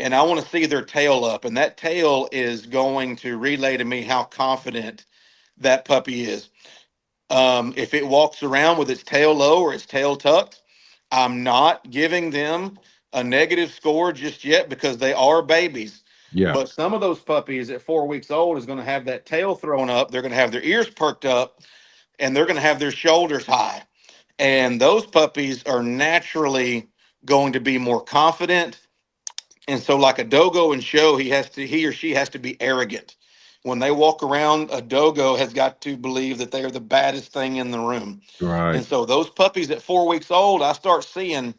and I want to see their tail up, and that tail is going to relay to me how confident that puppy is. If it walks around with its tail low or its tail tucked, I'm not giving them a negative score just yet because they are babies. Yeah. But some of those puppies at 4 weeks old is going to have that tail thrown up. They're going to have their ears perked up, and they're going to have their shoulders high. And those puppies are naturally going to be more confident. And so, like a dogo in show, he or she has to be arrogant. When they walk around, a dogo has got to believe that they are the baddest thing in the room. And Right. so, those puppies at 4 weeks old, I start seeing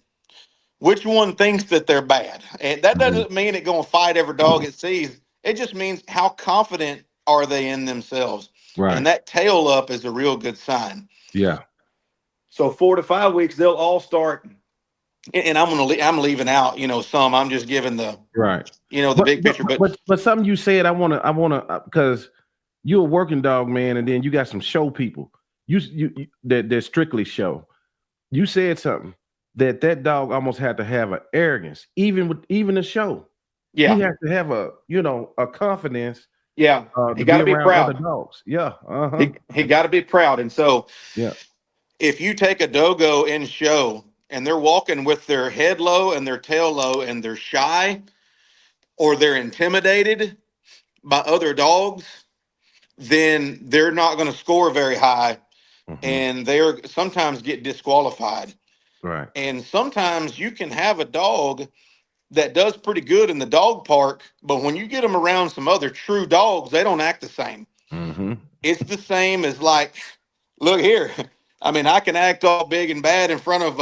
which one thinks that they're bad. And that Mhm. doesn't mean it going to fight every dog it sees. It just means how confident are they in themselves. And Right. that tail up is a real good sign. Yeah. So 4 to 5 weeks, they'll all start. And I'm leaving out, some. I'm just giving Right. the But big but picture. But but something you said, I wanna because you're a working dog, man, and then you got some show people. You that strictly show. You said something that dog almost had to have an arrogance, even a show. He yeah, has to have a confidence yeah, he to got be to be around other proud. dogs. Yeah. Uh-huh. He got to be proud. And so Yeah. if you take a dogo in show and they're walking with their head low and their tail low and they're shy or they're intimidated by other dogs, then they're not going to score very high, Hmm. and they're sometimes get disqualified. Right. And sometimes you can have a dog that does pretty good in the dog park, but when you get them around some other true dogs, they don't act the same. Hmm. It's the same as, like, look here. I mean, I can act all big and bad in front of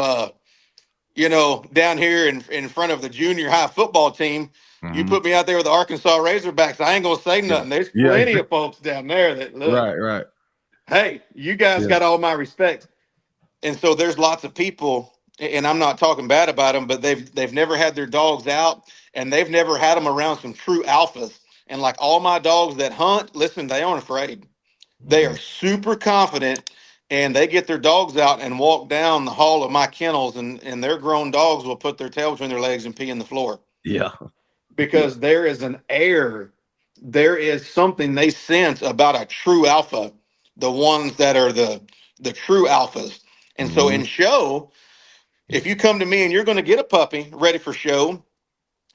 down here in front of the junior high football team. You Hmm. put me out there with the Arkansas Razorbacks, I ain't gonna say Yeah. nothing. There's Yeah. plenty of folks down there that look, Right. Right. hey, you guys Yeah. got all my respect. And so there's lots of people, and I'm not talking bad about them, but they've never had their dogs out, and they've never had them around some true alphas. And like all my dogs that hunt, listen, they aren't afraid. They Hmm. are super confident, and they get their dogs out and walk down the hall of my kennels, and their grown dogs will put their tail between their legs and pee in the floor Yeah. Yeah. because there is an air, there is something they sense about a true alpha, the ones that are the true alphas. And so Hmm. in show, if you come to me and you're going to get a puppy ready for show,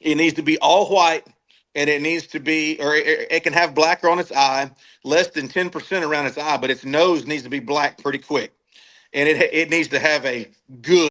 it needs to be all white, and it needs to be, or it can have black on its eye, less than 10% around its eye, but its nose needs to be black pretty quick. And it needs to have a good